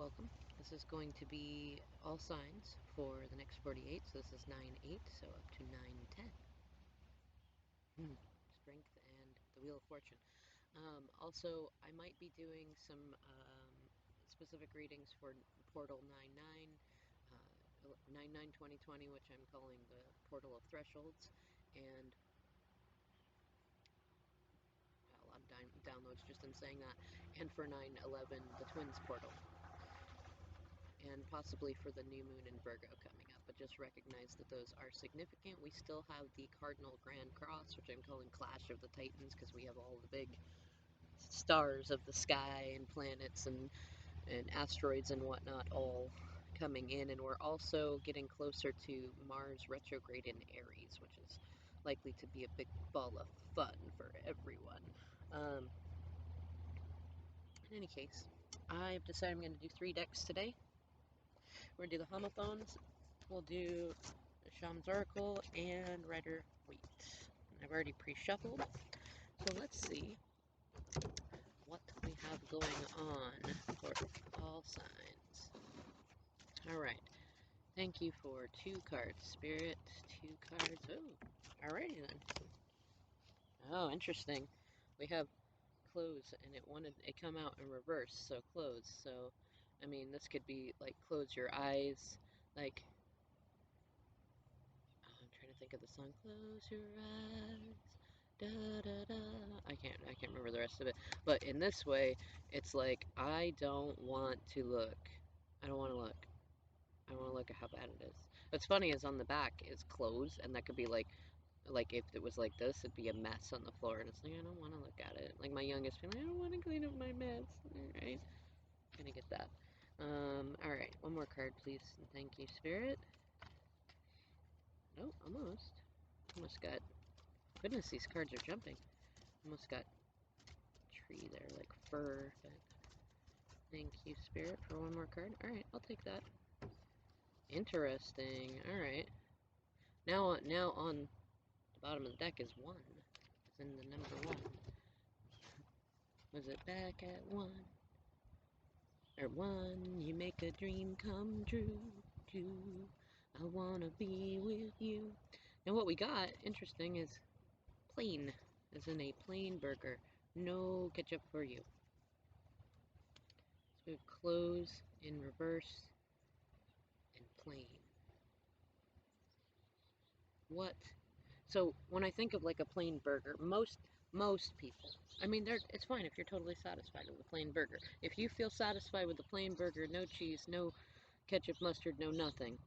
welcome. This is going to be all signs for the next 48. So this is 9-8, so up to 9-10. Strength and the Wheel of Fortune. Also, I might be doing some specific readings for Portal 99, 99-2020, which I'm calling the Portal of Thresholds, and a lot of downloads just in saying that, and for 9/11, the Twins Portal, and possibly for the new moon in Virgo coming up, but just recognize that those are significant. We still have the Cardinal Grand Cross, which I'm calling Clash of the Titans, because we have all the big stars of the sky and planets and asteroids and whatnot all coming in, and we're also getting closer to Mars retrograde in Aries, which is likely to be a big ball of fun for everyone. In any case, I've decided I'm going to do 3 decks today. We're going to do the homophones, we'll do the Shaman's Oracle, and Rider Waite. I've already pre-shuffled, so let's see what we have going on for all signs. Alright, thank you for 2 cards, Spirit, 2 cards. Oh, alrighty then. Oh, interesting. We have close, and it come out in reverse, so close. So, I mean, this could be like close your eyes, like, I'm trying to think of the song. Close your eyes, da da da. I can't remember the rest of it. But in this way, it's like I don't want to look. I don't want to look. I want to look at how bad it is. What's funny is on the back is close, and that could be like if it was like this, it'd be a mess on the floor, and it's like I don't want to look at it. Like my youngest family, I don't want to clean up my mess. All right, gonna get that. All right, one more card, please, and thank you, Spirit. Oh, almost. Almost got. Goodness, these cards are jumping. Almost got tree there, like fur. But thank you, Spirit, for one more card. All right, I'll take that. Interesting. All right. Now on the bottom of the deck is 1. It's in the number 1. Was it back at 1? Or 1, you make a dream come true. 2, I wanna be with you. And what we got, interesting, is plain. As in a plain burger. No ketchup for you. So we have close in reverse and plain. What? So when I think of like a plain burger, most people, I mean, it's fine if you're totally satisfied with a plain burger. If you feel satisfied with a plain burger, no cheese, no ketchup, mustard, no nothing,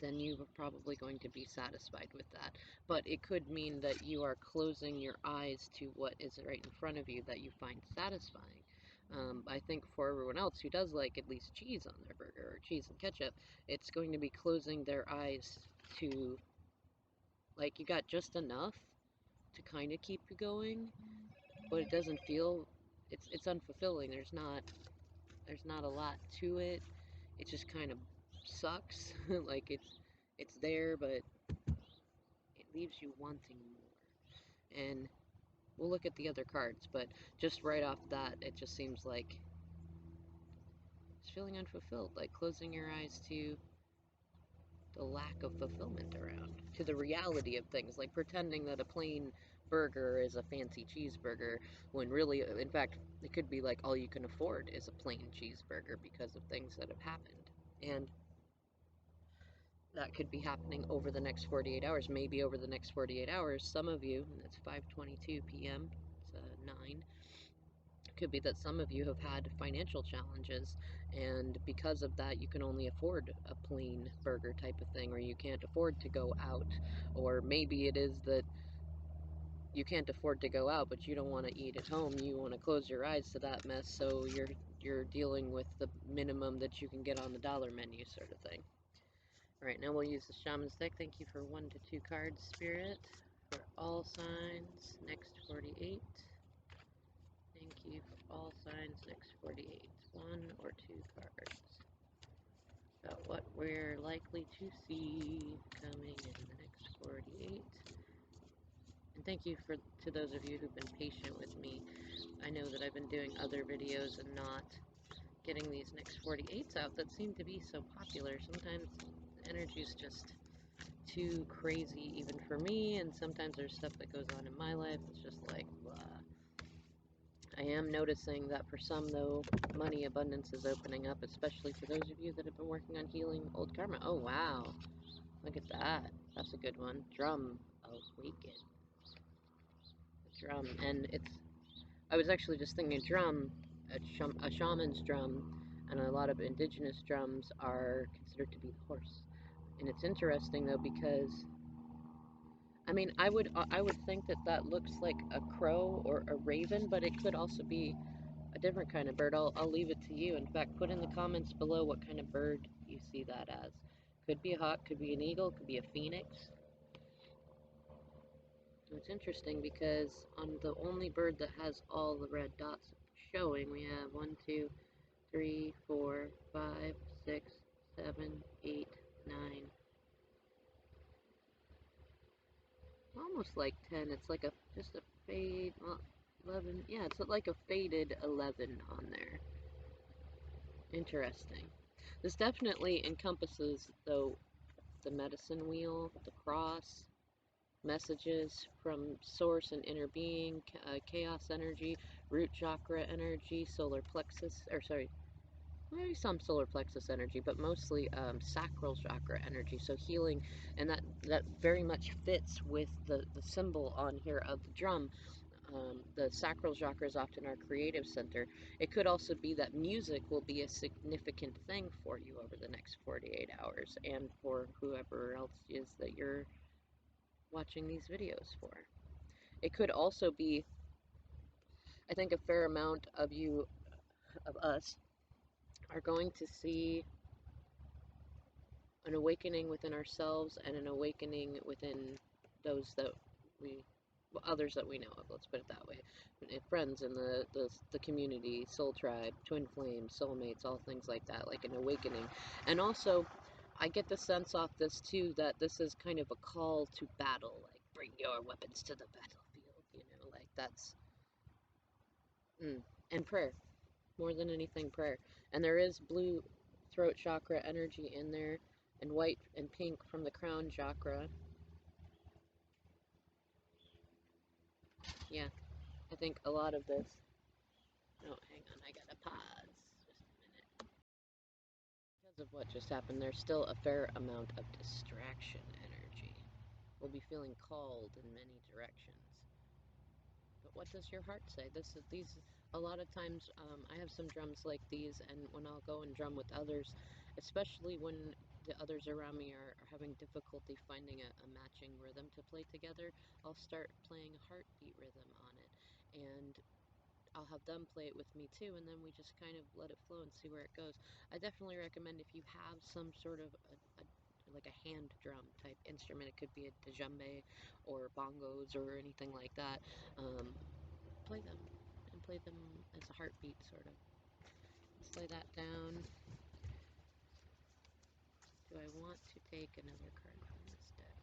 then you are probably going to be satisfied with that. But it could mean that you are closing your eyes to what is right in front of you that you find satisfying. I think for everyone else who does like at least cheese on their burger or cheese and ketchup, it's going to be closing their eyes to, like, you got just enough to kind of keep you going, but it doesn't feel, it's unfulfilling. There's not a lot to it. It just kind of sucks. Like it's there, but it leaves you wanting more. And we'll look at the other cards, but just right off that, it just seems like it's feeling unfulfilled, like closing your eyes to the lack of fulfillment around, to the reality of things, like pretending that a plain burger is a fancy cheeseburger, when really, in fact, it could be like all you can afford is a plain cheeseburger because of things that have happened. And that could be happening over the next 48 hours, maybe over the next 48 hours. Some of you, and it's 5:22 p.m., it's 9, it could be that some of you have had financial challenges, and because of that, you can only afford a plain burger type of thing, or you can't afford to go out, or maybe it is that you can't afford to go out, but you don't want to eat at home. You want to close your eyes to that mess, so you're dealing with the minimum that you can get on the dollar menu, sort of thing. Alright, now we'll use the Shaman's deck. Thank you for 1 to 2 cards, Spirit, for all signs, next 48. Thank you for all signs, next 48. 1 or 2 cards about what we're likely to see coming in the next 48. And thank you to those of you who've been patient with me. I know that I've been doing other videos and not getting these next 48s out that seem to be so popular. Sometimes the energy's just too crazy even for me, and sometimes there's stuff that goes on in my life that's just like, blah. I am noticing that for some, though, money abundance is opening up, especially for those of you that have been working on healing old karma. Oh, wow. Look at that. That's a good one. Drum awaken. Drum. And I was actually just thinking drum, a shaman's drum, and a lot of indigenous drums are considered to be the horse. And it's interesting, though, because I mean, I would think that that looks like a crow or a raven, but it could also be a different kind of bird. I'll leave it to you. In fact, put in the comments below what kind of bird you see that as. Could be a hawk, could be an eagle, could be a phoenix. It's interesting because on the only bird that has all the red dots showing, we have 1, 2, 3, 4, 5, 6, 7, 8, 9, almost like 10. It's like just a fade, well, 11. Yeah, it's like a faded 11 on there. Interesting. This definitely encompasses, though, the medicine wheel, the cross, messages from source and inner being, chaos energy, root chakra energy, solar plexus, or sorry, maybe some solar plexus energy, but mostly sacral chakra energy. So healing, and that very much fits with the symbol on here of the drum. The sacral chakra is often our creative center. It could also be that music will be a significant thing for you over the next 48 hours, and for whoever else is that you're watching these videos for. It could also be, I think, a fair amount of you, of us, are going to see an awakening within ourselves and an awakening within those that we, well, others that we know of, let's put it that way. Friends in the community, soul tribe, twin flames, soulmates, all things like that, like an awakening. And also, I get the sense off this too that this is kind of a call to battle, like bring your weapons to the battlefield, like that's, and prayer, more than anything, prayer. And there is blue throat chakra energy in there, and white and pink from the crown chakra. Yeah, I think a lot of this. Oh, hang on, I gotta pause. Just a minute. Because of what just happened, there's still a fair amount of distraction energy. We'll be feeling called in many directions. But what does your heart say? A lot of times I have some drums like these, and when I'll go and drum with others, especially when the others around me are having difficulty finding a matching rhythm to play together, I'll start playing a heartbeat rhythm on it, and I'll have them play it with me too, and then we just kind of let it flow and see where it goes. I definitely recommend, if you have some sort of like a hand drum type instrument, it could be a djembe or bongos or anything like that, play them, and play them as a heartbeat, sort of. Let's lay that down. Do I want to take another card from this deck?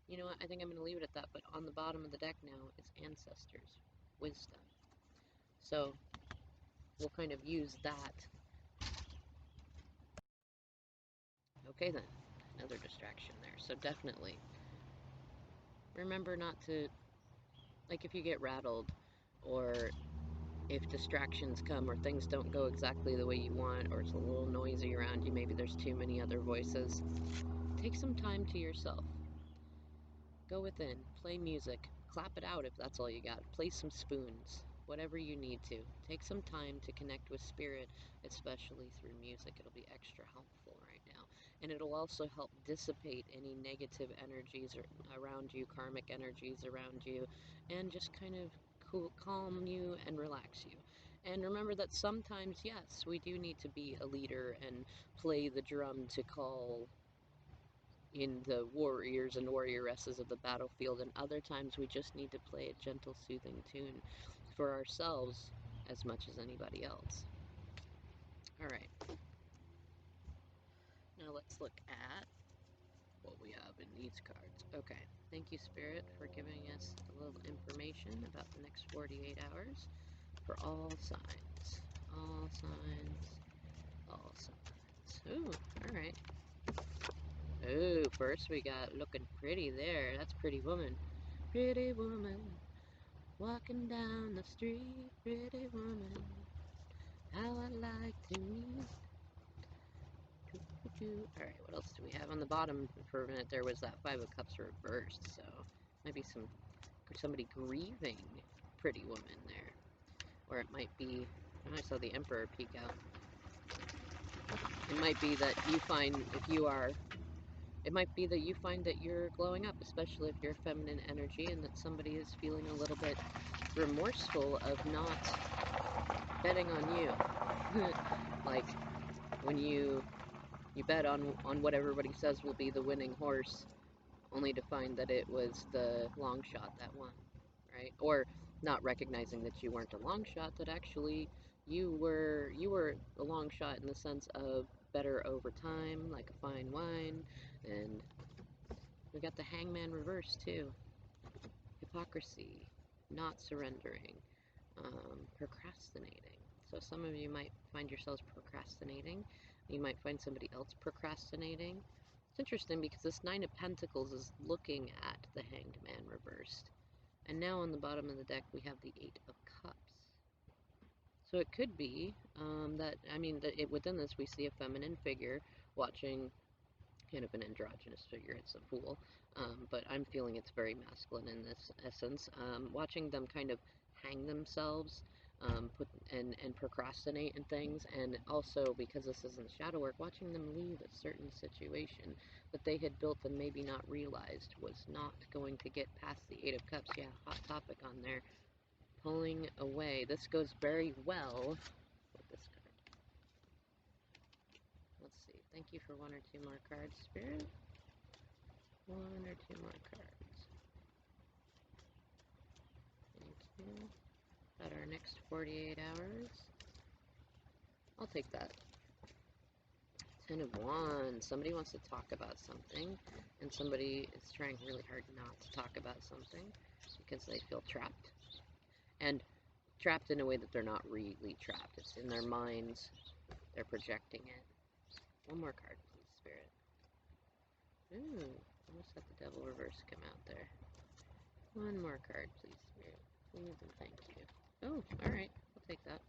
You know what? I think I'm going to leave it at that, but on the bottom of the deck now is Ancestors, Wisdom. So we'll kind of use that. Okay then, another distraction there. So definitely remember not to, like, if you get rattled, or if distractions come, or things don't go exactly the way you want, or it's a little noisy around you, maybe there's too many other voices, take some time to yourself. Go within, play music, clap it out if that's all you got, play some spoons, whatever you need to. Take some time to connect with spirit, especially through music. It'll be extra helpful right now. And it'll also help dissipate any negative energies around you, karmic energies around you, and just kind of calm you and relax you. And remember that sometimes, yes, we do need to be a leader and play the drum to call in the warriors and warrioresses of the battlefield, and other times we just need to play a gentle, soothing tune for ourselves as much as anybody else. Alright, now let's look at what we have in these cards. Okay, thank you, Spirit, for giving us a little information about the next 48 hours for all signs. All signs. All signs. Ooh, alright. Ooh, first we got looking pretty there. That's Pretty Woman. Pretty woman, walking down the street. Pretty woman, how I like to meet. Alright, what else do we have? On the bottom for a minute there was that Five of Cups reversed, so maybe somebody grieving Pretty Woman there. Or it might be, I saw the Emperor peek out. It might be that you find that you're glowing up, especially if you're feminine energy, and that somebody is feeling a little bit remorseful of not betting on you. Like when you bet on what everybody says will be the winning horse, only to find that it was the long shot that won, right? Or not recognizing that you weren't a long shot, that actually you were a long shot in the sense of better over time, like a fine wine. And we got the Hangman reverse too. Hypocrisy, not surrendering, procrastinating. So some of you might find yourselves procrastinating. You might find somebody else procrastinating. It's interesting because this Nine of Pentacles is looking at the Hanged Man reversed. And now on the bottom of the deck we have the Eight of Cups. So it could be within this we see a feminine figure watching kind of an androgynous figure. It's a fool. But I'm feeling it's very masculine in this essence. Watching them kind of hang themselves, and procrastinate and things, and also, because this isn't shadow work, watching them leave a certain situation that they had built and maybe not realized was not going to get past the Eight of Cups. Yeah, hot topic on there. Pulling away. This goes very well with this card. Let's see. Thank you for one or two more cards, Spirit. One or two more cards. Thank you. About our next 48 hours. I'll take that. Ten of Wands. Somebody wants to talk about something, and somebody is trying really hard not to talk about something because they feel trapped. And trapped in a way that they're not really trapped. It's in their minds. They're projecting it. One more card, please, Spirit. Ooh, almost had the Devil reverse come out there. One more card, please, Spirit. Please and thank you. Oh, alright. I'll take that.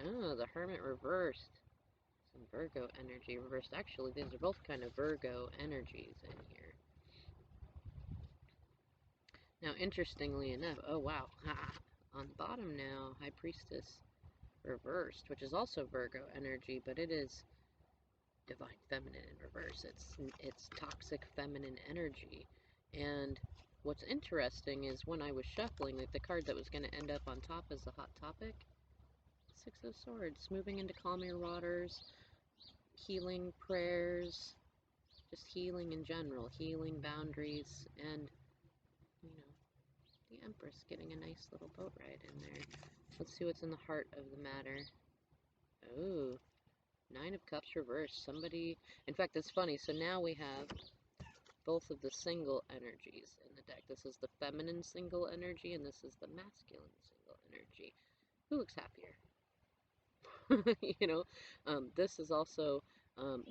Oh, the Hermit reversed. Some Virgo energy reversed. Actually, these are both kind of Virgo energies in here. Now, interestingly enough, oh wow, on the bottom now, High Priestess reversed, which is also Virgo energy, but it is Divine Feminine in reverse. It's toxic feminine energy. And what's interesting is when I was shuffling, like the card that was going to end up on top as the hot topic, Six of Swords, moving into calmer waters, healing prayers, just healing in general, healing boundaries, and, you know, the Empress getting a nice little boat ride in there. Let's see what's in the heart of the matter. Oh, Nine of Cups reversed. Somebody, in fact, it's funny. So now we have both of the single energies in the deck. This is the feminine single energy, and this is the masculine single energy. Who looks happier? You know, this is also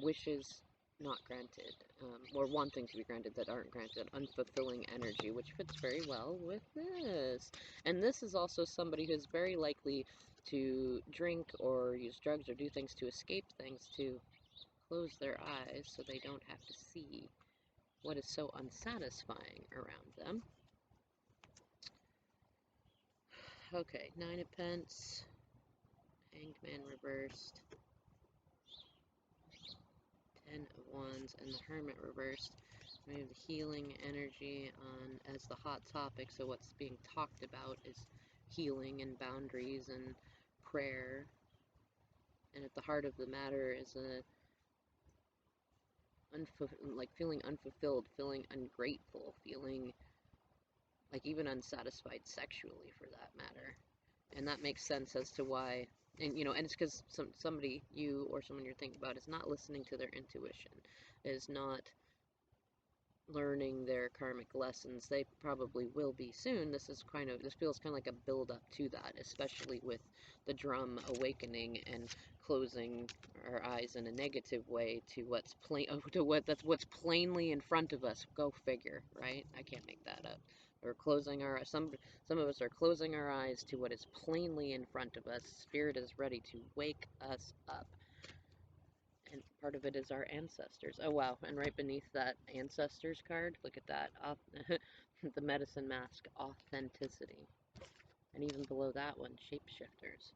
wishes not granted, or wanting to be granted that aren't granted, unfulfilling energy, which fits very well with this. And this is also somebody who's very likely to drink or use drugs or do things to escape things, to close their eyes so they don't have to see what is so unsatisfying around them. Okay, Nine of Pence, Hanged Man reversed, Ten of Wands, and the Hermit reversed. We have the healing energy on as the hot topic, so what's being talked about is healing and boundaries and prayer. And at the heart of the matter is like feeling unfulfilled, feeling ungrateful, feeling like even unsatisfied sexually, for that matter. And that makes sense as to why, and you know, and it's because somebody, you or someone you're thinking about, is not listening to their intuition, is not learning their karmic lessons. They probably will be soon. This feels kind of like a build up to that, especially with the drum awakening and closing our eyes in a negative way to what's plainly in front of us. Go figure, right? I can't make that up. We're closing our some of us are closing our eyes to what is plainly in front of us. Spirit is ready to wake us up. And part of it is our ancestors. Oh wow, and right beneath that ancestors card, look at that. The medicine mask, authenticity. And even below that one, shapeshifters.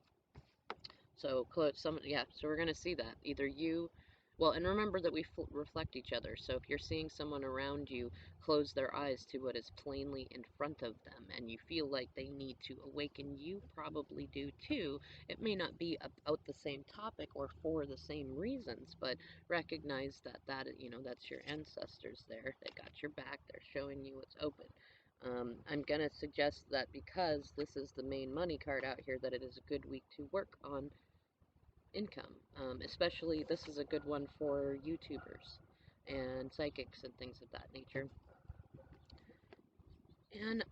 So so we're gonna see that either you, well, and remember that we reflect each other. So if you're seeing someone around you close their eyes to what is plainly in front of them, and you feel like they need to awaken, you probably do too. It may not be about the same topic or for the same reasons, but recognize that's your ancestors there. They got your back. They're showing you what's open. I'm going to suggest that because this is the main money card out here, that it is a good week to work on income. Especially, this is a good one for YouTubers and psychics and things of that nature. And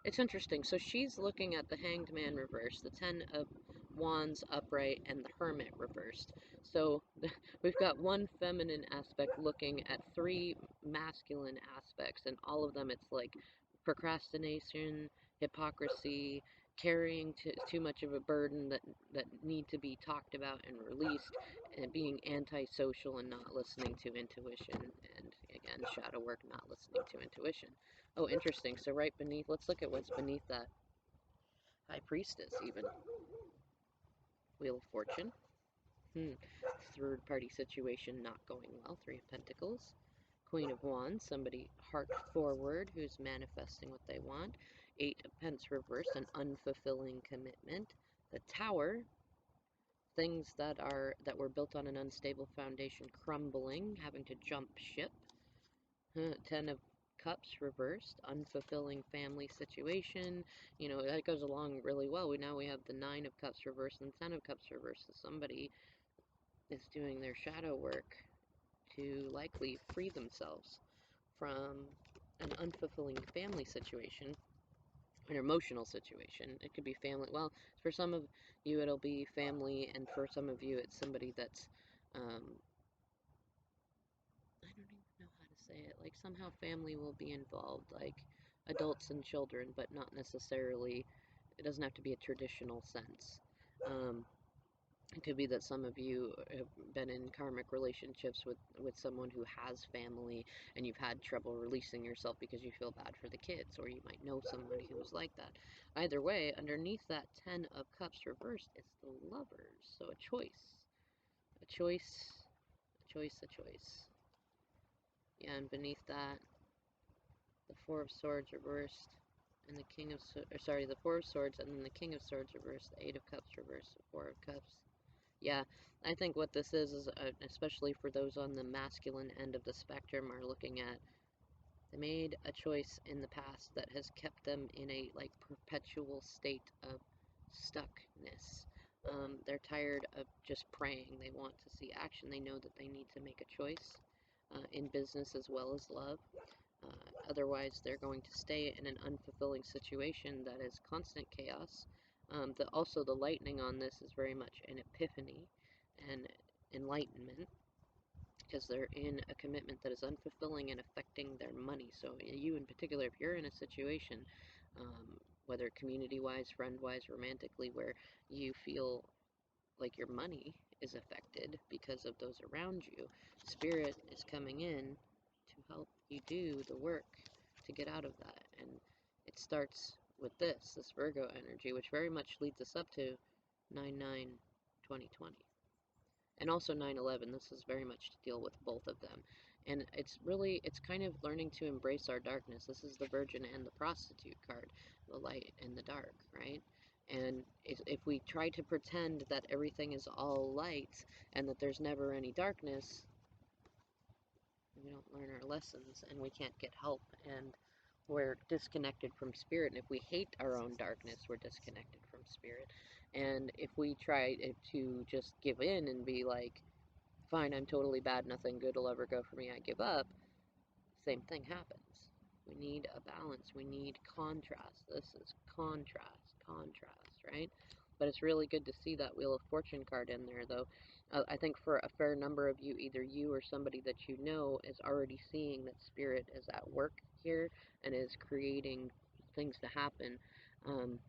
it's interesting. So she's looking at the Hanged Man reversed, the Ten of Wands upright, and the Hermit reversed. So we've got one feminine aspect looking at three masculine aspects, and all of them it's like procrastination, hypocrisy, carrying too much of a burden that need to be talked about and released, and being antisocial and not listening to intuition, and again, shadow work, not listening to intuition. Oh, interesting. So right beneath, let's look at what's beneath that. High Priestess, even. Wheel of Fortune. Third party situation not going well. Three of Pentacles. Queen of Wands, somebody heart forward who's manifesting what they want. Eight of Pence reversed, an unfulfilling commitment. The Tower, things that were built on an unstable foundation crumbling, having to jump ship. Ten of Cups reversed, unfulfilling family situation. That goes along really well. Now we have the Nine of Cups reversed and Ten of Cups reversed. So somebody is doing their shadow work to likely free themselves from an unfulfilling family situation, an emotional situation. It could be family. Well, for some of you, it'll be family, and for some of you, it's somebody that's I don't even know how to say it. Like somehow family will be involved, like adults and children, but not necessarily. It doesn't have to be a traditional sense. Um, it could be that some of you have been in karmic relationships with someone who has family, and you've had trouble releasing yourself because you feel bad for the kids, or you might know somebody who was like that. Either way, underneath that Ten of Cups reversed is the Lovers. So a choice, a choice, a choice, a choice. Yeah, and beneath that, the Four of Swords reversed, and the the Four of Swords, and then the King of Swords reversed, the Eight of Cups reversed, the Four of Cups. Yeah, I think what this is especially for those on the masculine end of the spectrum, are looking at they made a choice in the past that has kept them in a like perpetual state of stuckness. They're tired of just praying. They want to see action. They know that they need to make a choice in business as well as love. Otherwise, they're going to stay in an unfulfilling situation that is constant chaos. Also, the lightning on this is very much an epiphany and enlightenment, because they're in a commitment that is unfulfilling and affecting their money. So, you in particular, if you're in a situation, whether community wise, friend wise, romantically, where you feel like your money is affected because of those around you, Spirit is coming in to help you do the work to get out of that. And it starts with this Virgo energy, which very much leads us up to 9/9/2020. And also 9/11. This is very much to deal with both of them. And it's kind of learning to embrace our darkness. This is the Virgin and the Prostitute card, the light and the dark, right? And if we try to pretend that everything is all light and that there's never any darkness, we don't learn our lessons and we can't get help, and we're disconnected from Spirit. And if we hate our own darkness, we're disconnected from Spirit. And if we try to just give in and be like, fine, I'm totally bad, nothing good will ever go for me, I give up, same thing happens. We need a balance. We need contrast. This is contrast, right? But it's really good to see that Wheel of Fortune card in there, though. I think for a fair number of you, either you or somebody that you know is already seeing that Spirit is at work here and is creating things to happen. Um,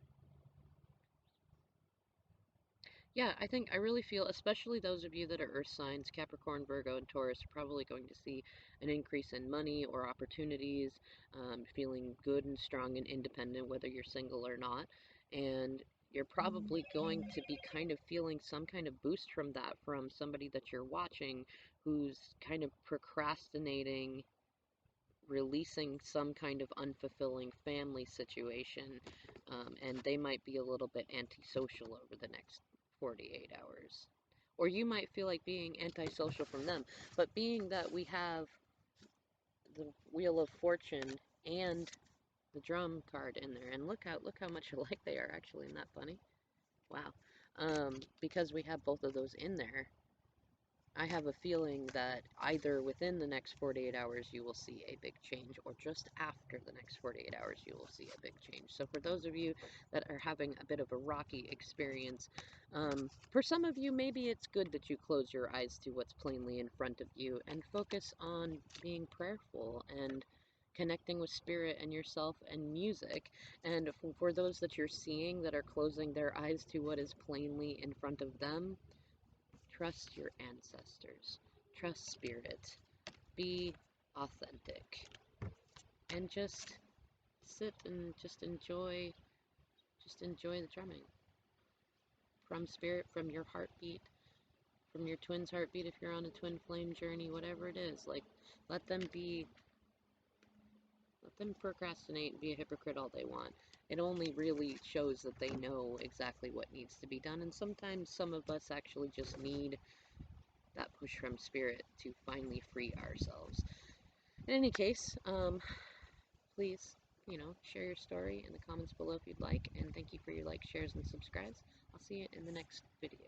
Yeah, I really feel, especially those of you that are Earth signs, Capricorn, Virgo, and Taurus, are probably going to see an increase in money or opportunities, feeling good and strong and independent, whether you're single or not. And you're probably going to be kind of feeling some kind of boost from that from somebody that you're watching who's kind of procrastinating releasing some kind of unfulfilling family situation, and they might be a little bit antisocial over the next 48 hours. Or you might feel like being antisocial from them. But being that we have the Wheel of Fortune and the drum card in there, and look how much alike they are actually, isn't that funny? Wow. Because we have both of those in there, I have a feeling that either within the next 48 hours you will see a big change, or just after the next 48 hours you will see a big change. So for those of you that are having a bit of a rocky experience, for some of you maybe it's good that you close your eyes to what's plainly in front of you and focus on being prayerful and connecting with spirit and yourself and music. And for those that you're seeing that are closing their eyes to what is plainly in front of them, trust your ancestors, trust spirit, be authentic, and just sit and just enjoy the drumming from spirit, from your heartbeat, from your twin's heartbeat if you're on a twin flame journey, whatever it is. Like, let them be, let them procrastinate and be a hypocrite all they want. It only really shows that they know exactly what needs to be done, and sometimes some of us actually just need that push from spirit to finally free ourselves. In any case, please, share your story in the comments below if you'd like, and thank you for your likes, shares, and subscribes. I'll see you in the next video.